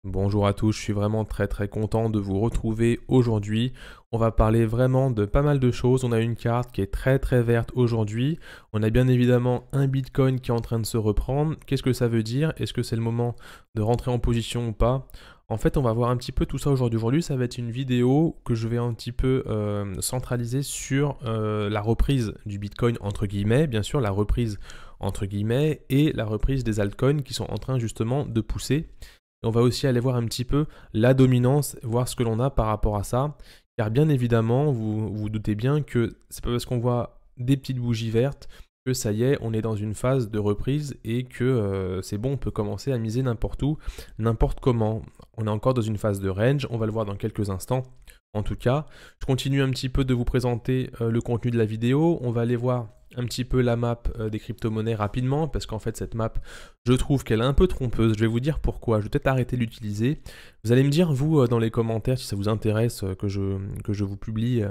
Bonjour à tous, je suis vraiment très content de vous retrouver aujourd'hui. On va parler vraiment de pas mal de choses. On a une carte qui est très verte aujourd'hui. On a bien évidemment un Bitcoin qui est en train de se reprendre. Qu'est-ce que ça veut dire? Est-ce que c'est le moment de rentrer en position ou pas? En fait, on va voir un petit peu tout ça aujourd'hui. Aujourd'hui, ça va être une vidéo que je vais un petit peu centraliser sur la reprise du Bitcoin entre guillemets, bien sûr, la reprise entre guillemets et la reprise des altcoins qui sont en train justement de pousser. On va aussi aller voir un petit peu la dominance, voir ce que l'on a par rapport à ça. Car bien évidemment, vous vous doutez bien que c'est pas parce qu'on voit des petites bougies vertes que ça y est, on est dans une phase de reprise et que c'est bon, on peut commencer à miser n'importe où, n'importe comment. On est encore dans une phase de range, on va le voir dans quelques instants. En tout cas, je continue un petit peu de vous présenter le contenu de la vidéo. On va aller voir un petit peu la map des crypto-monnaies rapidement, parce qu'en fait cette map, je trouve qu'elle est un peu trompeuse. Je vais vous dire pourquoi, je vais peut-être arrêter de l'utiliser. Vous allez me dire, vous, dans les commentaires, si ça vous intéresse que je vous publie,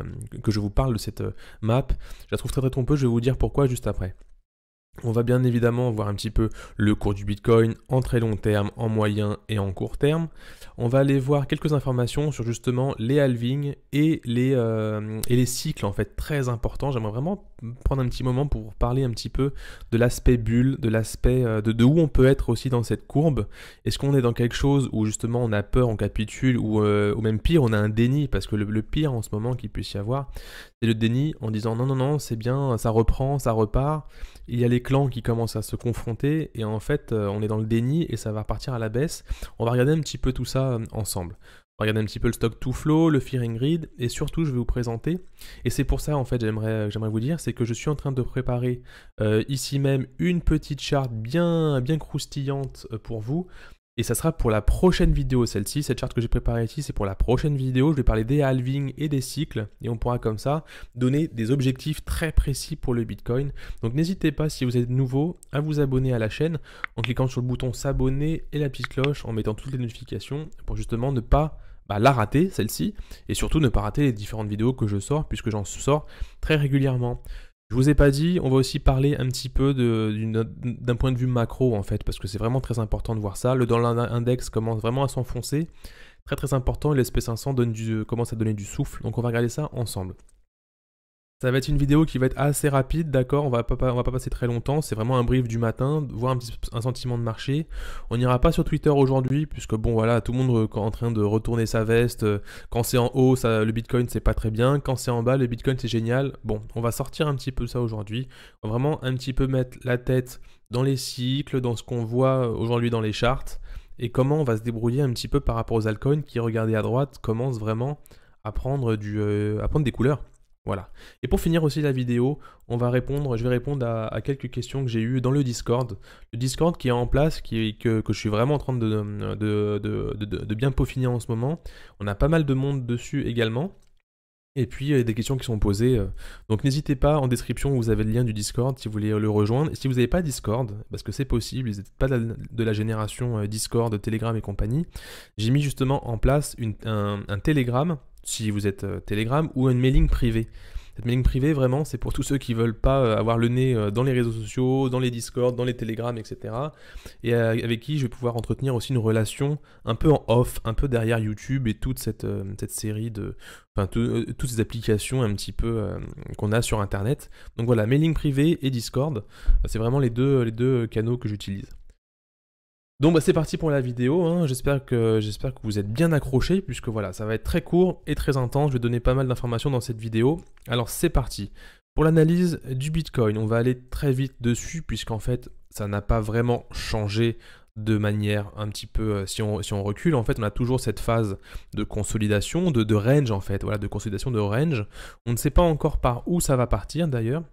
que je vous parle de cette map. Je la trouve très trompeuse, je vais vous dire pourquoi juste après. On va bien évidemment voir un petit peu le cours du Bitcoin en très long terme, en moyen et en court terme. On va aller voir quelques informations sur justement les halvings et les cycles en fait très importants. J'aimerais vraiment prendre un petit moment pour parler un petit peu de l'aspect bulle, de l'aspect de où on peut être aussi dans cette courbe. Est-ce qu'on est dans quelque chose où justement on a peur, on capitule ou même pire, on a un déni parce que le pire en ce moment qu'il puisse y avoir, c'est le déni en disant non, c'est bien, ça reprend, ça repart. Il y a les clans qui commencent à se confronter et en fait on est dans le déni et ça va partir à la baisse. On va regarder un petit peu tout ça ensemble. On va regarder un petit peu le stock to flow, le fear and greed et surtout je vais vous présenter, et c'est pour ça en fait j'aimerais vous dire, c'est que je suis en train de préparer ici même une petite charte bien croustillante pour vous. Et ça sera pour la prochaine vidéo, celle-ci. Cette charte que j'ai préparée ici, c'est pour la prochaine vidéo. Je vais parler des halvings et des cycles. Et on pourra comme ça donner des objectifs très précis pour le Bitcoin. Donc n'hésitez pas, si vous êtes nouveau, à vous abonner à la chaîne en cliquant sur le bouton s'abonner et la petite cloche, en mettant toutes les notifications pour justement ne pas la rater, celle-ci. Et surtout ne pas rater les différentes vidéos que je sors, puisque j'en sors très régulièrement. Je vous ai pas dit, on va aussi parler un petit peu d'un point de vue macro en fait, parce que c'est vraiment très important de voir ça. Le dollar index commence vraiment à s'enfoncer, très important, et l'SP500 commence à donner du souffle, donc on va regarder ça ensemble. Ça va être une vidéo qui va être assez rapide, d'accord, on va pas passer très longtemps, c'est vraiment un brief du matin, voir un sentiment de marché. On n'ira pas sur Twitter aujourd'hui, puisque bon voilà, tout le monde est en train de retourner sa veste. Quand c'est en haut, le Bitcoin c'est pas très bien, quand c'est en bas, le Bitcoin c'est génial. Bon, on va sortir un petit peu ça aujourd'hui, on va vraiment un petit peu mettre la tête dans les cycles, dans ce qu'on voit aujourd'hui dans les charts, et comment on va se débrouiller un petit peu par rapport aux altcoins qui, regardez à droite, commencent vraiment à prendre des couleurs. Voilà. Et pour finir aussi la vidéo, je vais répondre à quelques questions que j'ai eues dans le Discord. Le Discord qui est en place, que je suis vraiment en train de bien peaufiner en ce moment. On a pas mal de monde dessus également. Et puis des questions qui sont posées. Donc n'hésitez pas, en description vous avez le lien du Discord si vous voulez le rejoindre. Et si vous n'avez pas Discord, parce que c'est possible, vous n'êtes pas de la génération Discord, Telegram et compagnie, j'ai mis justement en place un Telegram, si vous êtes Telegram, ou une mailing privée. Cette mailing privée, vraiment, c'est pour tous ceux qui veulent pas avoir le nez dans les réseaux sociaux, dans les Discord, dans les Telegram, etc. Et avec qui je vais pouvoir entretenir aussi une relation un peu en off, un peu derrière YouTube et toute cette série toutes ces applications un petit peu qu'on a sur Internet. Donc voilà, mailing privé et Discord, c'est vraiment les deux canaux que j'utilise. Donc c'est parti pour la vidéo, hein. J'espère que vous êtes bien accrochés, puisque voilà, ça va être très court et très intense, je vais donner pas mal d'informations dans cette vidéo. Alors c'est parti. Pour l'analyse du Bitcoin, on va aller très vite dessus, puisqu'en fait, ça n'a pas vraiment changé de manière un petit peu, si on recule, en fait, on a toujours cette phase de consolidation, de range en fait, voilà, de consolidation de range. On ne sait pas encore par où ça va partir d'ailleurs.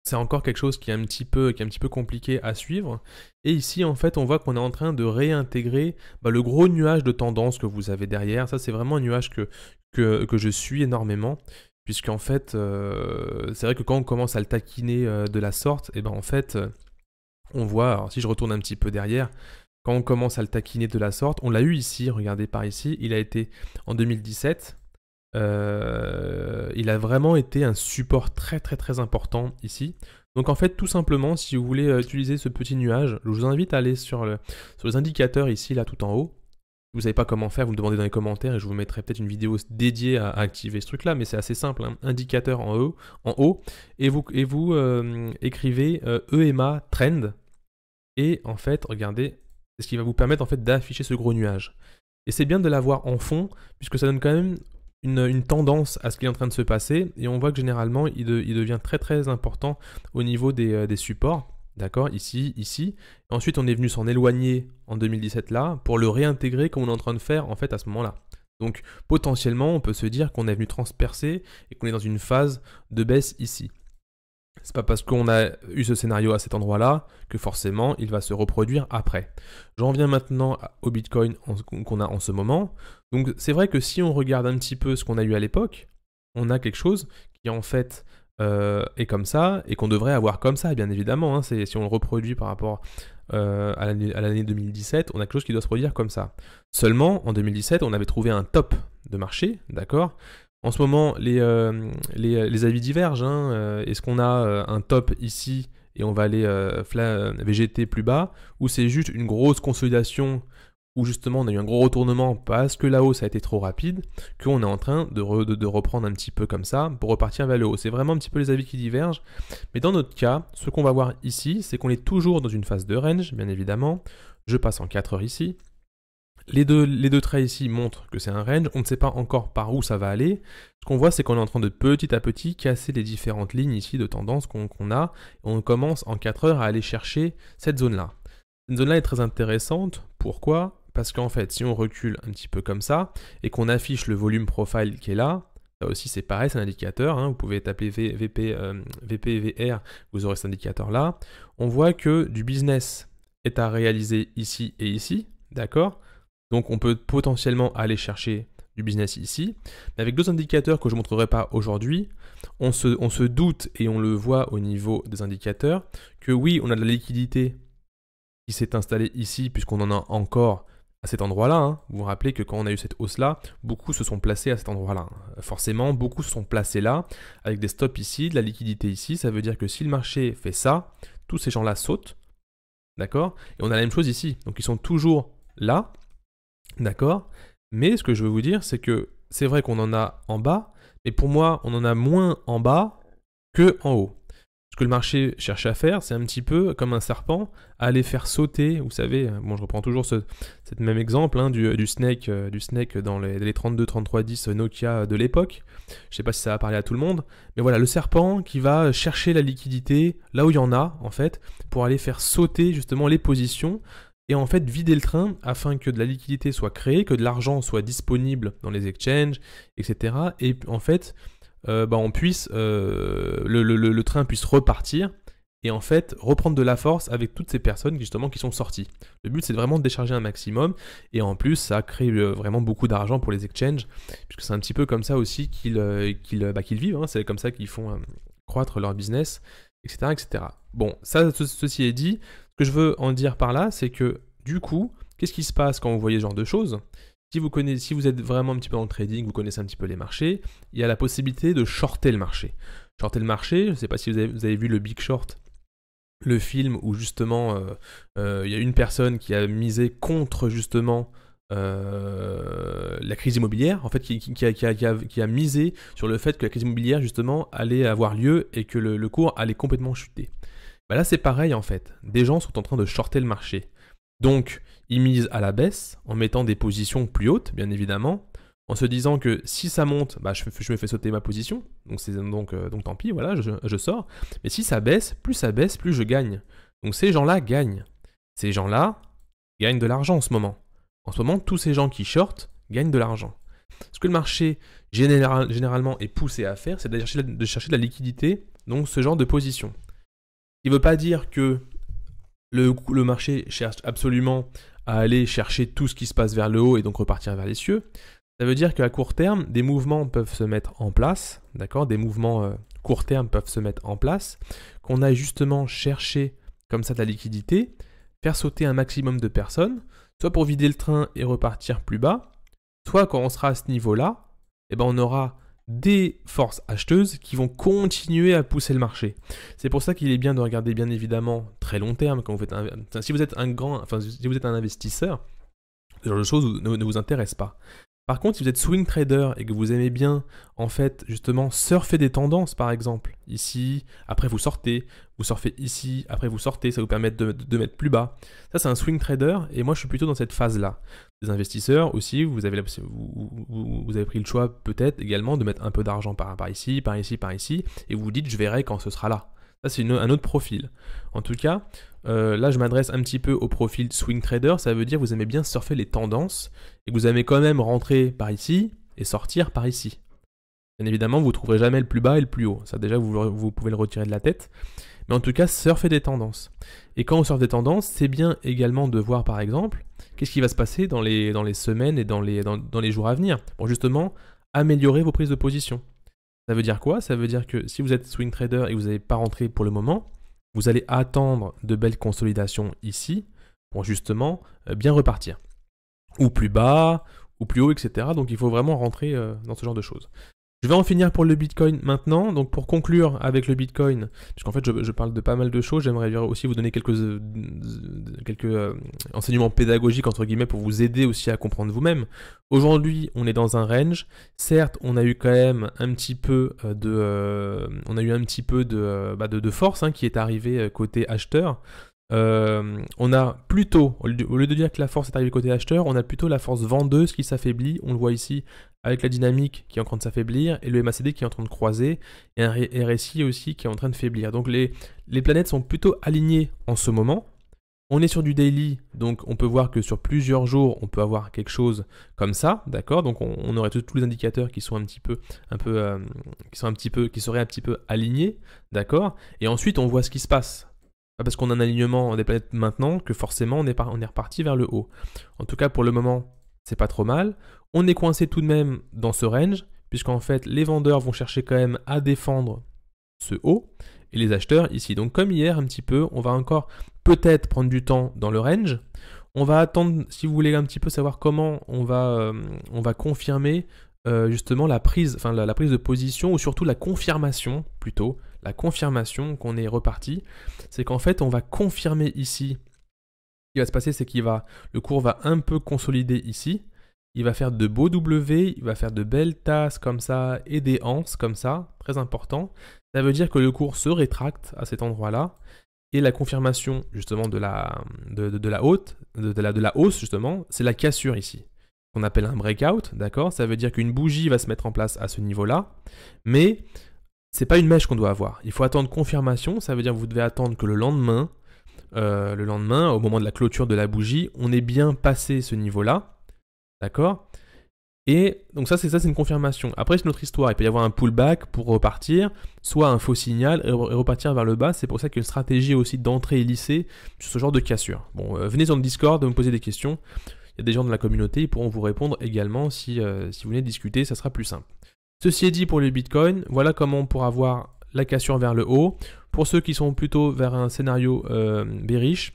C'est encore quelque chose qui est un petit peu compliqué à suivre. Et ici, en fait, on voit qu'on est en train de réintégrer le gros nuage de tendance que vous avez derrière. Ça, c'est vraiment un nuage que je suis énormément. Puisqu'en fait, c'est vrai que quand on commence à le taquiner de la sorte, et ben en fait, on voit, alors si je retourne un petit peu derrière, quand on commence à le taquiner de la sorte, on l'a eu ici, regardez par ici, il a été en 2017. Il a vraiment été un support très important ici. Donc en fait, tout simplement, si vous voulez utiliser ce petit nuage, je vous invite à aller sur les indicateurs ici, là tout en haut. vous ne savez pas comment faire, vous me demandez dans les commentaires et je vous mettrai peut-être une vidéo dédiée à activer ce truc-là, mais c'est assez simple, hein. Indicateur en haut, et vous écrivez EMA Trend, et en fait, regardez, c'est ce qui va vous permettre en fait d'afficher ce gros nuage. Et c'est bien de l'avoir en fond, puisque ça donne quand même une tendance à ce qui est en train de se passer, et on voit que généralement, il devient très très important au niveau des supports. D'accord, ici, ici. Ensuite, on est venu s'en éloigner en 2017 là, pour le réintégrer comme on est en train de faire en fait à ce moment-là. Donc potentiellement, on peut se dire qu'on est venu transpercer et qu'on est dans une phase de baisse ici. C'est pas parce qu'on a eu ce scénario à cet endroit-là que forcément il va se reproduire après. J'en viens maintenant au Bitcoin qu'on a en ce moment. Donc c'est vrai que si on regarde un petit peu ce qu'on a eu à l'époque, on a quelque chose qui en fait est comme ça et qu'on devrait avoir comme ça, bien évidemment. Hein, si on le reproduit par rapport à l'année 2017, on a quelque chose qui doit se produire comme ça. Seulement, en 2017, on avait trouvé un top de marché, d'accord ? En ce moment, les avis divergent. Hein. Est-ce qu'on a un top ici et on va aller végéter plus bas, ou c'est juste une grosse consolidation où justement on a eu un gros retournement parce que la hausse a été trop rapide, qu'on est en train de reprendre un petit peu comme ça pour repartir vers le haut. C'est vraiment un petit peu les avis qui divergent. Mais dans notre cas, ce qu'on va voir ici, c'est qu'on est toujours dans une phase de range, bien évidemment. Je passe en 4 heures ici. Les deux traits ici montrent que c'est un range, on ne sait pas encore par où ça va aller. Ce qu'on voit, c'est qu'on est en train de petit à petit casser les différentes lignes ici de tendance qu'on a. Et on commence en 4 heures à aller chercher cette zone-là. Cette zone-là est très intéressante. Pourquoi ? Parce qu'en fait, si on recule un petit peu comme ça et qu'on affiche le volume profile qui est là, là aussi c'est pareil, c'est un indicateur. Hein, vous pouvez taper VPVR, vous aurez cet indicateur-là. On voit que du business est à réaliser ici et ici, d'accord ? Donc on peut potentiellement aller chercher du business ici. Mais avec deux indicateurs que je ne montrerai pas aujourd'hui, on se doute et on le voit au niveau des indicateurs que oui, on a de la liquidité qui s'est installée ici puisqu'on en a encore à cet endroit-là. Hein. Vous vous rappelez que quand on a eu cette hausse-là, beaucoup se sont placés à cet endroit-là. Forcément, beaucoup se sont placés là avec des stops ici, de la liquidité ici. Ça veut dire que si le marché fait ça, tous ces gens-là sautent. D'accord ? Et on a la même chose ici. Donc ils sont toujours là. D'accord, mais ce que je veux vous dire, c'est que c'est vrai qu'on en a en bas, mais pour moi, on en a moins en bas que en haut. Ce que le marché cherche à faire, c'est un petit peu comme un serpent, à aller faire sauter, vous savez, bon, je reprends toujours cet même exemple hein, du snake dans les 32-33-10 Nokia de l'époque. Je ne sais pas si ça va parler à tout le monde, mais voilà, le serpent qui va chercher la liquidité là où il y en a, en fait, pour aller faire sauter justement les positions, et en fait vider le train afin que de la liquidité soit créée, que de l'argent soit disponible dans les exchanges, etc. Et en fait, on puisse, le train puisse repartir et en fait reprendre de la force avec toutes ces personnes justement qui sont sorties. Le but c'est vraiment de décharger un maximum et en plus ça crée vraiment beaucoup d'argent pour les exchanges puisque c'est un petit peu comme ça aussi qu'ils vivent, hein. C'est comme ça qu'ils font croître leur business, etc., etc. Bon, ceci est dit. Ce que je veux en dire par là, c'est que du coup, qu'est-ce qui se passe quand vous voyez ce genre de choses ? Si vous êtes vraiment un petit peu dans le trading, vous connaissez un petit peu les marchés, il y a la possibilité de shorter le marché. Shorter le marché, je ne sais pas si vous avez vu le Big Short, le film où justement il y a une personne qui a misé contre justement la crise immobilière, en fait qui a misé sur le fait que la crise immobilière justement allait avoir lieu et que le cours allait complètement chuter. Bah là c'est pareil en fait, des gens sont en train de shorter le marché. Donc ils misent à la baisse en mettant des positions plus hautes bien évidemment, en se disant que si ça monte, bah, je me fais sauter ma position, donc tant pis, voilà, je sors. Mais si ça baisse, plus je gagne. Donc ces gens-là gagnent. Ces gens-là gagnent de l'argent en ce moment. En ce moment, tous ces gens qui shortent gagnent de l'argent. Ce que le marché généralement est poussé à faire, c'est de chercher de la liquidité, donc ce genre de position. Il ne veut pas dire que le marché cherche absolument à aller chercher tout ce qui se passe vers le haut et donc repartir vers les cieux. Ça veut dire qu'à court terme, des mouvements peuvent se mettre en place, d'accord ? Des mouvements court terme peuvent se mettre en place, qu'on a justement cherché comme ça de la liquidité, faire sauter un maximum de personnes, soit pour vider le train et repartir plus bas, soit quand on sera à ce niveau-là, eh ben on aura des forces acheteuses qui vont continuer à pousser le marché. C'est pour ça qu'il est bien de regarder bien évidemment très long terme quand vous faites si vous êtes un investisseur, Ce genre de choses ne vous intéresse pas. Par contre, si vous êtes swing trader et que vous aimez bien, en fait, justement, surfer des tendances, par exemple, ici, après vous surfez ici, après vous sortez, ça vous permet de mettre plus bas. Ça, c'est un swing trader, et moi, je suis plutôt dans cette phase-là. Des investisseurs aussi, vous avez pris le choix, peut-être, également, de mettre un peu d'argent par ici, par ici, par ici, et vous vous dites, je verrai quand ce sera là. Ça, c'est un autre profil. En tout cas, là, je m'adresse un petit peu au profil swing trader. Ça veut dire que vous aimez bien surfer les tendances et que vous aimez quand même rentrer par ici et sortir par ici. Bien évidemment, vous ne trouverez jamais le plus bas et le plus haut. Ça, déjà, vous pouvez le retirer de la tête. Mais en tout cas, surfer des tendances. Et quand on surfe des tendances, c'est bien également de voir, par exemple, qu'est-ce qui va se passer dans les semaines et dans les jours à venir. Pour justement améliorer vos prises de position. Ça veut dire quoi? Ça veut dire que si vous êtes swing trader et que vous n'avez pas rentré pour le moment, vous allez attendre de belles consolidations ici pour justement bien repartir. Ou plus bas, ou plus haut, etc. Donc il faut vraiment rentrer dans ce genre de choses. Je vais en finir pour le Bitcoin maintenant. Donc pour conclure avec le Bitcoin, puisqu'en fait je parle de pas mal de choses, j'aimerais aussi vous donner quelques enseignements pédagogiques entre guillemets pour vous aider aussi à comprendre vous-même. Aujourd'hui, on est dans un range. Certes, on a eu quand même un petit peu de force qui est arrivée côté acheteur. On a plutôt, au lieu de dire que la force est arrivée côté acheteur, on a plutôt la force vendeuse qui s'affaiblit. On le voit ici avec la dynamique qui est en train de s'affaiblir et le MACD qui est en train de croiser et un RSI aussi qui est en train de faiblir. Donc les planètes sont plutôt alignées en ce moment. On est sur du daily, donc on peut voir que sur plusieurs jours, on peut avoir quelque chose comme ça, d'accord? Donc on aurait tous les indicateurs qui sont qui seraient un petit peu alignés, d'accord? Et ensuite, on voit ce qui se passe. Pas parce qu'on a un alignement des planètes maintenant que forcément on est reparti vers le haut. En tout cas, pour le moment, c'est pas trop mal. On est coincé tout de même dans ce range, puisqu'en fait, les vendeurs vont chercher quand même à défendre ce haut, et les acheteurs ici. Donc comme hier un petit peu, on va encore peut-être prendre du temps dans le range. On va attendre, si vous voulez un petit peu savoir comment on va confirmer justement la prise de position, ou surtout la confirmation plutôt, la confirmation qu'on est reparti. C'est qu'en fait on va confirmer ici. Ce qui va se passer, c'est le cours va un peu consolider ici. Il va faire de beaux W, il va faire de belles tasses comme ça et des anses comme ça, très important. Ça veut dire que le cours se rétracte à cet endroit-là et la confirmation justement de la hausse justement, c'est la cassure ici, qu'on appelle un breakout, d'accord? Ça veut dire qu'une bougie va se mettre en place à ce niveau-là, mais c'est pas une mèche qu'on doit avoir. Il faut attendre confirmation, ça veut dire que vous devez attendre que le lendemain, au moment de la clôture de la bougie, on ait bien passé ce niveau-là. D'accord? Et donc ça c'est une confirmation. Après c'est notre histoire, il peut y avoir un pullback pour repartir, soit un faux signal et repartir vers le bas. C'est pour ça qu'il y a une stratégie aussi d'entrée et lissée sur ce genre de cassure. Bon, venez sur le Discord, me poser des questions. Il y a des gens de la communauté, ils pourront vous répondre également si vous venez discuter, ça sera plus simple. Ceci est dit pour le Bitcoin, voilà comment on pourra avoir la cassure vers le haut. Pour ceux qui sont plutôt vers un scénario bearish,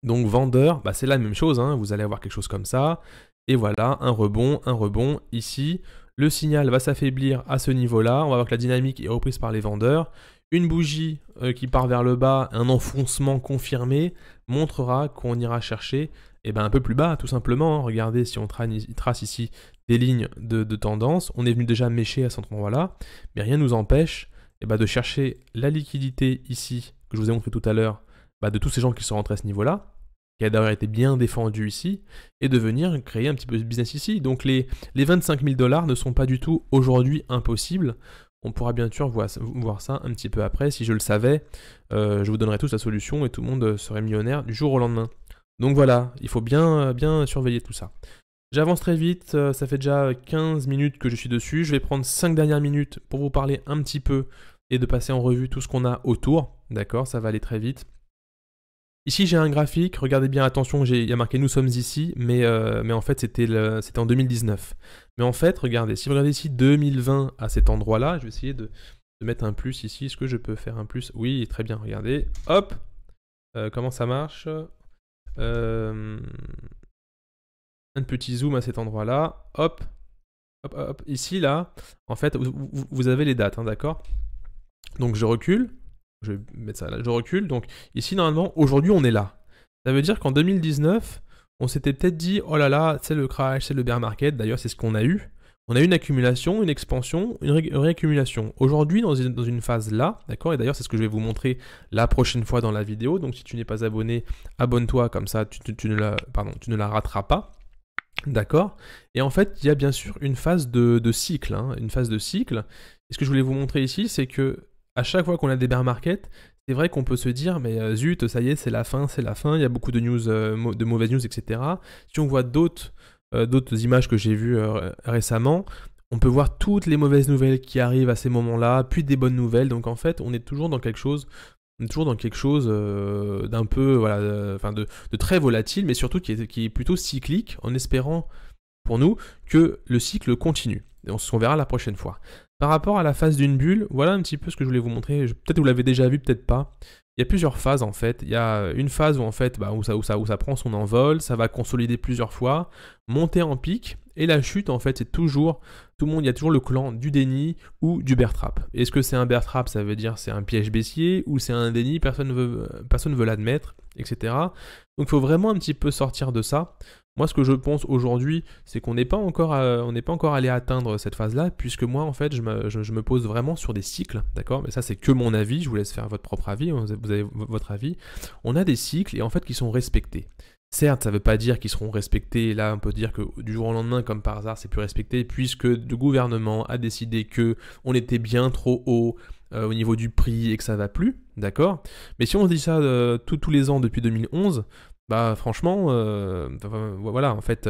donc vendeur, c'est la même chose, vous allez avoir quelque chose comme ça. Et voilà, un rebond. Ici, le signal va s'affaiblir à ce niveau-là. On va voir que la dynamique est reprise par les vendeurs. Une bougie qui part vers le bas, un enfoncement confirmé, montrera qu'on ira chercher un peu plus bas, tout simplement. Regardez, si on trace ici des lignes de tendance, on est venu déjà mécher à cet endroit-là, mais rien ne nous empêche de chercher la liquidité ici, que je vous ai montré tout à l'heure, de tous ces gens qui sont rentrés à ce niveau-là, qui a d'ailleurs été bien défendu ici, et de venir créer un petit peu de business ici. Donc les 25 000 $ ne sont pas du tout aujourd'hui impossibles. On pourra bien sûr voir ça un petit peu après. Si je le savais, je vous donnerais tous la solution et tout le monde serait millionnaire du jour au lendemain. Donc voilà, il faut bien surveiller tout ça. J'avance très vite, ça fait déjà 15 minutes que je suis dessus. Je vais prendre 5 dernières minutes pour vous parler un petit peu et de passer en revue tout ce qu'on a autour. D'accord, ça va aller très vite. Ici j'ai un graphique, regardez bien, attention, il y a marqué nous sommes ici, mais en fait c'était en 2019. Mais en fait, regardez, si vous regardez ici 2020 à cet endroit-là, je vais essayer de mettre un plus ici. Est-ce que je peux faire un plus? Oui, très bien, regardez. Hop, comment ça marche? Un petit zoom à cet endroit-là. Hop, hop, hop. Ici, là, en fait, vous avez les dates, d'accord? Donc je recule. Je vais mettre ça là, je recule. Donc ici, normalement, aujourd'hui, on est là. Ça veut dire qu'en 2019, on s'était peut-être dit, oh là là, c'est le crash, c'est le bear market. D'ailleurs, c'est ce qu'on a eu. On a eu une accumulation, une expansion, une réaccumulation. Aujourd'hui, dans une phase là, d'accord, et d'ailleurs, c'est ce que je vais vous montrer la prochaine fois dans la vidéo. Donc, si tu n'es pas abonné, abonne-toi, comme ça, tu ne la rateras pas. D'accord. Et en fait, il y a bien sûr une phase de cycle. Une phase de cycle. Et ce que je voulais vous montrer ici, c'est que à chaque fois qu'on a des bear markets, c'est vrai qu'on peut se dire, mais zut, ça y est, c'est la fin, il y a beaucoup de news, de mauvaises news, etc. Si on voit d'autres images que j'ai vues récemment, on peut voir toutes les mauvaises nouvelles qui arrivent à ces moments-là, puis des bonnes nouvelles. Donc en fait, on est toujours dans quelque chose d'un peu, voilà, de très volatile, mais surtout qui est plutôt cyclique, en espérant pour nous que le cycle continue. Et on verra la prochaine fois. Par rapport à la phase d'une bulle, voilà un petit peu ce que je voulais vous montrer. Peut-être vous l'avez déjà vu, peut-être pas. Il y a plusieurs phases en fait. Il y a une phase où en fait, où ça prend son envol, ça va consolider plusieurs fois, monter en pic, et la chute en fait, c'est toujours il y a toujours le clan du déni ou du bear trap. Est-ce que c'est un bear trap, ça veut dire c'est un piège baissier, ou c'est un déni, personne ne veut l'admettre, etc. Donc il faut vraiment un petit peu sortir de ça. Moi, ce que je pense aujourd'hui, c'est qu'on n'est pas encore allé atteindre cette phase-là, puisque moi, en fait, je me pose vraiment sur des cycles, d'accord? Mais ça, c'est que mon avis, je vous laisse faire votre propre avis, vous avez votre avis. On a des cycles, et en fait, qui sont respectés. Certes, ça ne veut pas dire qu'ils seront respectés, là, on peut dire que du jour au lendemain, comme par hasard, c'est plus respecté, puisque le gouvernement a décidé qu'on était bien trop haut au niveau du prix et que ça ne va plus, d'accord? Mais si on se dit ça tous les ans depuis 2011, bah franchement, voilà, en fait,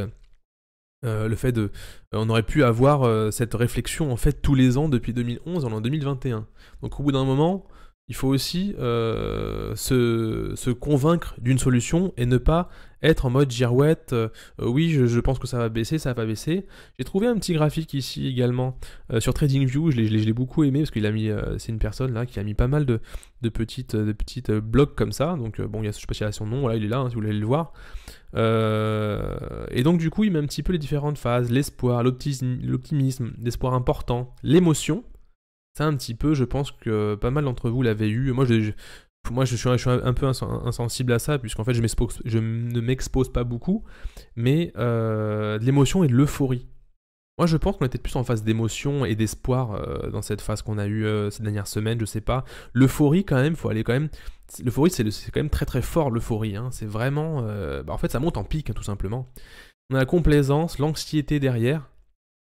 le fait on aurait pu avoir cette réflexion en fait tous les ans depuis 2011 en 2021. Donc au bout d'un moment, il faut aussi se convaincre d'une solution et ne pas être en mode girouette, oui je pense que ça va baisser, ça va pas baisser. J'ai trouvé un petit graphique ici également sur TradingView, je l'ai beaucoup aimé parce qu'il a mis, c'est une personne là qui a mis pas mal de petites blocs comme ça, donc bon, je sais pas s'il a son nom, voilà il est là, si vous voulez le voir. Et donc du coup il met un petit peu les différentes phases, l'espoir, l'optimisme, l'espoir important, l'émotion. C'est un petit peu, je pense que pas mal d'entre vous l'avaient eu. Moi, je suis un peu insensible à ça, puisqu'en fait, je ne m'expose pas beaucoup, mais de l'émotion et de l'euphorie. Moi, je pense qu'on était plus en phase d'émotion et d'espoir dans cette phase qu'on a eue ces dernières semaines, je sais pas. L'euphorie, quand même, faut aller quand même... L'euphorie, c'est quand même très très fort, l'euphorie. C'est vraiment... en fait, ça monte en pic, tout simplement. On a la complaisance, l'anxiété derrière,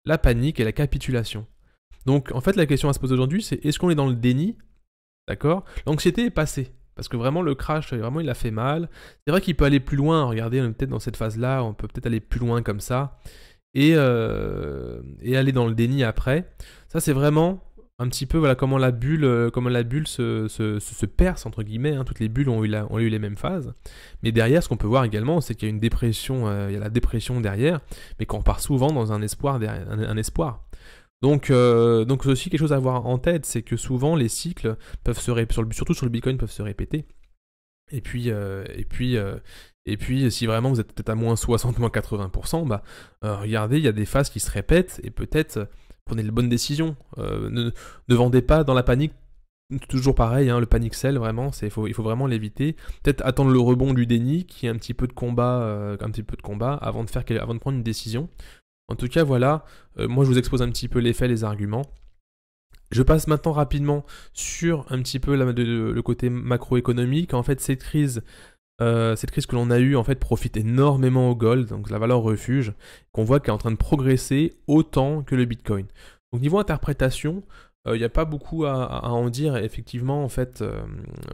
la panique et la capitulation. Donc, en fait, la question à se poser aujourd'hui, c'est est-ce qu'on est dans le déni? D'accord? L'anxiété est passée. Parce que vraiment, le crash, vraiment, il a fait mal. C'est vrai qu'il peut aller plus loin. Regardez, on est peut-être dans cette phase-là, on peut peut-être aller plus loin comme ça. Et aller dans le déni après. Ça, c'est vraiment un petit peu, voilà, comment la bulle se perce, entre guillemets. Toutes les bulles ont eu les mêmes phases. Mais derrière, ce qu'on peut voir également, c'est qu'il y a une dépression, il y a la dépression derrière, mais qu'on part souvent dans un espoir. Donc c'est aussi quelque chose à avoir en tête, c'est que souvent les cycles peuvent surtout sur le Bitcoin, peuvent se répéter. Et puis si vraiment vous êtes peut-être à moins 60, moins 80%, regardez, il y a des phases qui se répètent et peut-être prenez les bonnes décisions. Ne vendez pas dans la panique. Toujours pareil, le panic sell, vraiment, il faut vraiment l'éviter. Peut-être attendre le rebond du déni, qui est un petit peu de combat, avant de prendre une décision. En tout cas, voilà, moi je vous expose un petit peu les faits, les arguments. Je passe maintenant rapidement sur un petit peu le côté macroéconomique. En fait, cette crise que l'on a eue, en fait, profite énormément au gold, donc la valeur refuge, qu'on voit qu'elle est en train de progresser autant que le Bitcoin. Donc niveau interprétation, il n'y a pas beaucoup à en dire. Effectivement, en fait,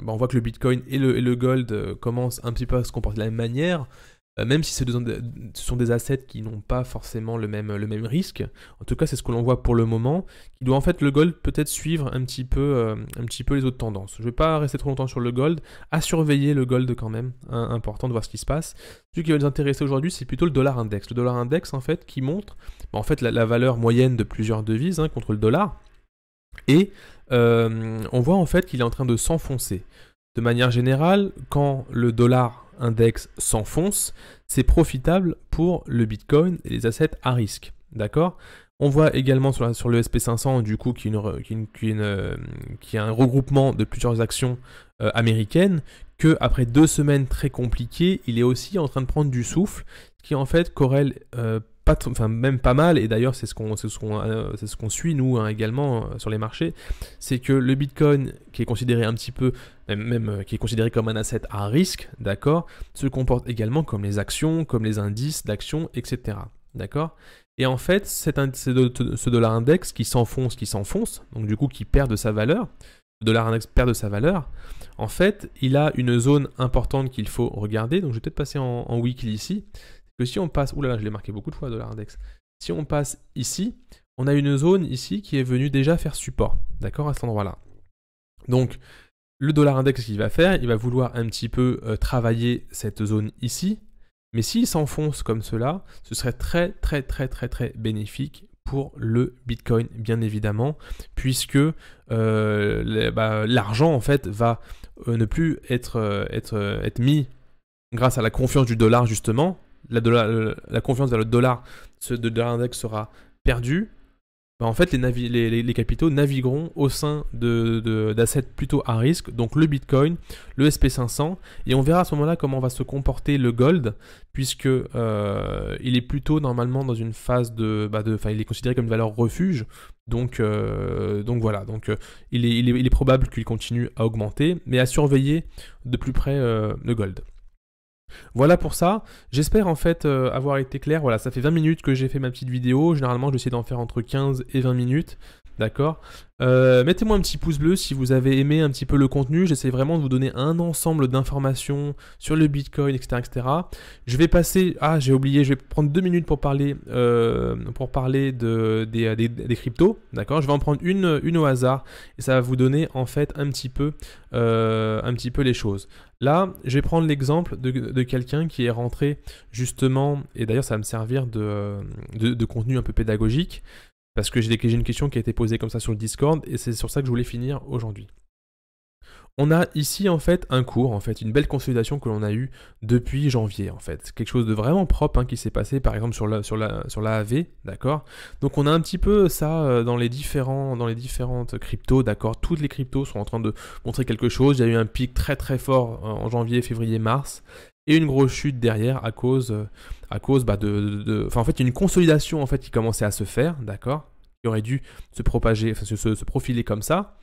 on voit que le Bitcoin et le gold commencent un petit peu à se comporter de la même manière. Même si ce sont des assets qui n'ont pas forcément le même risque. En tout cas, c'est ce que l'on voit pour le moment. Il doit en fait le gold peut-être suivre un petit peu les autres tendances. Je ne vais pas rester trop longtemps sur le gold. À surveiller le gold quand même. Important de voir ce qui se passe. Ce qui va nous intéresser aujourd'hui, c'est plutôt le dollar index. Le dollar index, en fait, qui montre en fait, la valeur moyenne de plusieurs devises contre le dollar. Et on voit en fait qu'il est en train de s'enfoncer. De manière générale, quand le dollar index s'enfonce, c'est profitable pour le Bitcoin et les assets à risque. D'accord? On voit également sur le SP500 du coup qui est un regroupement de plusieurs actions américaines, que après 2 semaines très compliquées, il est aussi en train de prendre du souffle, qui en fait corrèle même pas mal, et d'ailleurs c'est ce qu'on suit nous hein, également sur les marchés, c'est que le Bitcoin qui est considéré un petit peu, qui est considéré comme un asset à risque, d'accord, se comporte également comme les actions, comme les indices d'actions, etc. D'accord. Et en fait, ce dollar index qui s'enfonce, donc du coup qui perd de sa valeur, le dollar index perd de sa valeur, en fait, il a une zone importante qu'il faut regarder, donc je vais peut-être passer en weekly ici, que si on passe, oulala, je l'ai marqué beaucoup de fois, dollar index, si on passe ici, on a une zone ici qui est venue déjà faire support, d'accord, à cet endroit-là. Donc, le dollar index, ce qu'il va faire, il va vouloir un petit peu travailler cette zone ici, mais s'il s'enfonce comme cela, ce serait très bénéfique pour le Bitcoin, bien évidemment, puisque l'argent, en fait, va ne plus être mis grâce à la confiance du dollar, justement. La confiance vers le dollar, ce dollar index sera perdu. En fait, les capitaux navigueront au sein d'assets plutôt à risque, donc le Bitcoin, le SP500, et on verra à ce moment-là comment va se comporter le gold, puisque il est plutôt normalement dans une phase il est considéré comme une valeur refuge, donc voilà, il est probable qu'il continue à augmenter, mais à surveiller de plus près le gold. Voilà pour ça, j'espère en fait avoir été clair. Voilà, ça fait 20 minutes que j'ai fait ma petite vidéo, généralement je vais essayer d'en faire entre 15 et 20 minutes, d'accord. Mettez-moi un petit pouce bleu si vous avez aimé un petit peu le contenu, j'essaie vraiment de vous donner un ensemble d'informations sur le Bitcoin, etc. Je vais passer, j'ai oublié, je vais prendre 2 minutes pour parler des cryptos, d'accord. Je vais en prendre une au hasard, et ça va vous donner en fait un petit peu les choses. Là, je vais prendre l'exemple de quelqu'un qui est rentré justement, et d'ailleurs ça va me servir de contenu un peu pédagogique, parce que j'ai une question qui a été posée comme ça sur le Discord, et c'est sur ça que je voulais finir aujourd'hui. On a ici en fait un cours, en fait, une belle consolidation que l'on a eue depuis janvier en fait. Quelque chose de vraiment propre qui s'est passé par exemple sur la AV, d'accord. Donc on a un petit peu ça dans les différentes cryptos, d'accord. Toutes les cryptos sont en train de montrer quelque chose. Il y a eu un pic très fort en janvier, février, mars, et une grosse chute derrière à cause en fait une consolidation en fait qui commençait à se faire, d'accord, qui aurait dû se propager, se profiler comme ça.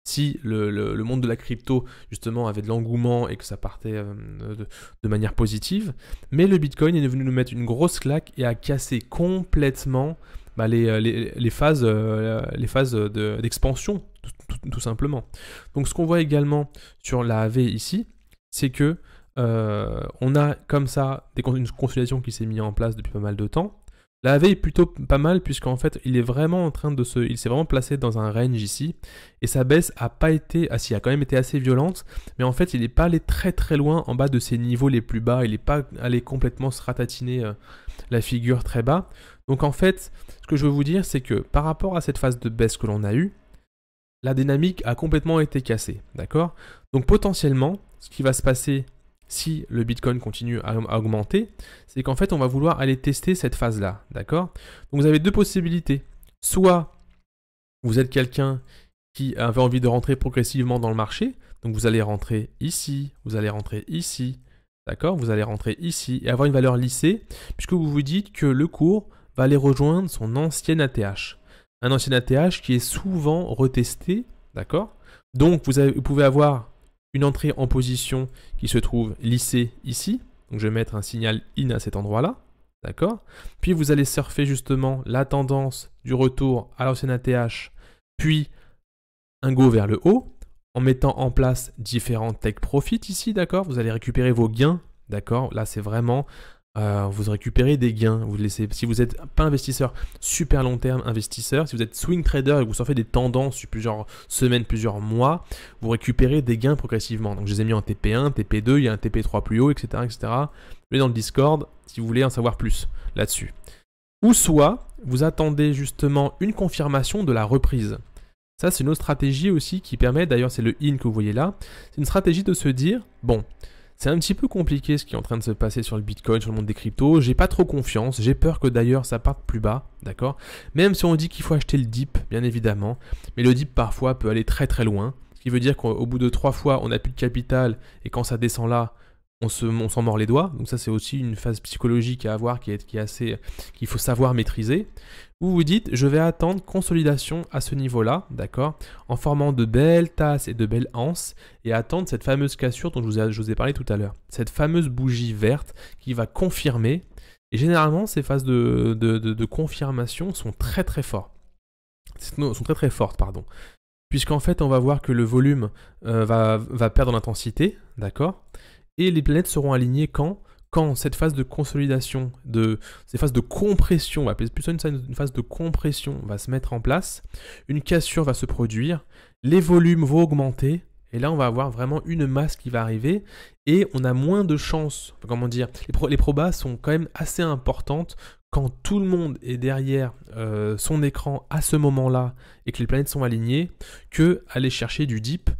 Si le monde de la crypto, justement, avait de l'engouement et que ça partait de manière positive. Mais le Bitcoin est venu nous mettre une grosse claque et a cassé complètement les phases d'expansion, tout simplement. Donc ce qu'on voit également sur la AV ici, c'est que on a comme ça une consolidation qui s'est mise en place depuis pas mal de temps. La AV est plutôt pas mal puisqu'en fait il est vraiment en train il s'est vraiment placé dans un range ici, et sa baisse a pas été, a quand même été assez violente, mais en fait il n'est pas allé très loin en bas de ses niveaux les plus bas, il n'est pas allé complètement se ratatiner la figure très bas. Donc en fait ce que je veux vous dire, c'est que par rapport à cette phase de baisse que l'on a eue, la dynamique a complètement été cassée, d'accord. Donc potentiellement ce qui va se passer si le Bitcoin continue à augmenter, c'est qu'en fait on va vouloir aller tester cette phase-là, d'accord. Donc vous avez deux possibilités. Soit vous êtes quelqu'un qui avait envie de rentrer progressivement dans le marché, donc vous allez rentrer ici, vous allez rentrer ici, d'accord, vous allez rentrer ici et avoir une valeur lissée, puisque vous vous dites que le cours va aller rejoindre son ancien ATH. Un ancien ATH qui est souvent retesté, d'accord. Donc vous pouvez avoir une entrée en position qui se trouve lissée ici. Donc je vais mettre un signal IN à cet endroit-là. D'accord. Puis vous allez surfer justement la tendance du retour à l'ancien ATH, puis un go vers le haut, en mettant en place différents take profit ici, d'accord. Vous allez récupérer vos gains, d'accord. Là c'est vraiment... vous récupérez des gains, si vous n'êtes pas investisseur super long terme, investisseur, si vous êtes swing trader et que vous surfez des tendances sur plusieurs semaines, plusieurs mois, vous récupérez des gains progressivement. Donc je les ai mis en TP1, TP2, il y a un TP3 plus haut, etc. Vous allez dans le Discord si vous voulez en savoir plus là-dessus. Ou soit vous attendez justement une confirmation de la reprise. Ça c'est une autre stratégie aussi qui permet, d'ailleurs c'est le IN que vous voyez là, c'est une stratégie de se dire, bon, c'est un petit peu compliqué ce qui est en train de se passer sur le Bitcoin, sur le monde des cryptos. J'ai pas trop confiance, j'ai peur que d'ailleurs ça parte plus bas, d'accord? Même si on dit qu'il faut acheter le dip, bien évidemment, mais le dip parfois peut aller très très loin, ce qui veut dire qu'au bout de 3 fois, on n'a plus de capital et quand ça descend là, on s'en mord les doigts. Donc ça, c'est aussi une phase psychologique à avoir qui est assez, qu'il faut savoir maîtriser. Vous vous dites, je vais attendre consolidation à ce niveau-là, d'accord, en formant de belles tasses et de belles anses, et attendre cette fameuse cassure dont je vous ai parlé tout à l'heure. Cette fameuse bougie verte qui va confirmer. Et généralement, ces phases de confirmation sont très très fortes. Puisqu'en fait, on va voir que le volume va perdre en intensité, d'accord? Et les planètes seront alignées quand cette phase de consolidation, ces phases de compression, on va appeler plutôt une phase de compression va se mettre en place, une cassure va se produire, les volumes vont augmenter, et là on va avoir vraiment une masse qui va arriver, et on a moins de chances, comment dire, les probas sont quand même assez importantes quand tout le monde est derrière son écran à ce moment-là, et que les planètes sont alignées, que aller chercher du dip,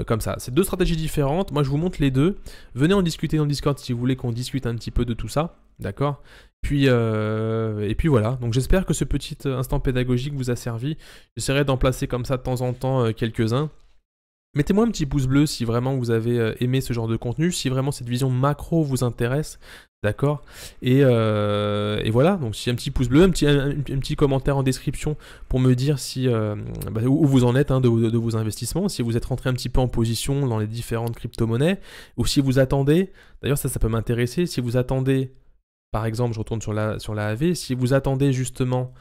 comme ça. C'est deux stratégies différentes. Moi, je vous montre les deux. Venez en discuter dans le Discord si vous voulez qu'on discute un petit peu de tout ça. D'accord ? Et puis voilà. Donc, j'espère que ce petit instant pédagogique vous a servi. J'essaierai d'en placer comme ça de temps en temps quelques-uns. Mettez-moi un petit pouce bleu si vraiment vous avez aimé ce genre de contenu, si vraiment cette vision macro vous intéresse, d'accord, et voilà, donc si un petit pouce bleu, un petit commentaire en description pour me dire si, où vous en êtes de vos investissements, si vous êtes rentré un petit peu en position dans les différentes crypto-monnaies, ou si vous attendez, d'ailleurs ça peut m'intéresser, si vous attendez, par exemple, je retourne sur la AV, si vous attendez justement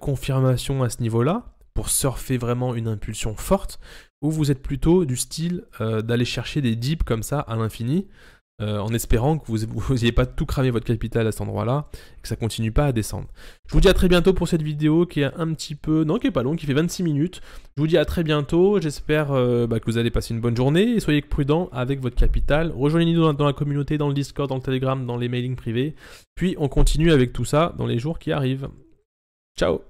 confirmation à ce niveau-là, pour surfer vraiment une impulsion forte, ou vous êtes plutôt du style d'aller chercher des dips comme ça à l'infini, en espérant que vous n'ayez pas tout cramé votre capital à cet endroit-là, et que ça continue pas à descendre. Je vous dis à très bientôt pour cette vidéo qui est un petit peu... Non, qui est pas longue, qui fait 26 minutes. Je vous dis à très bientôt, j'espère que vous allez passer une bonne journée, et soyez prudents avec votre capital. Rejoignez-nous dans la communauté, dans le Discord, dans le Telegram, dans les mailings privés, puis on continue avec tout ça dans les jours qui arrivent. Ciao!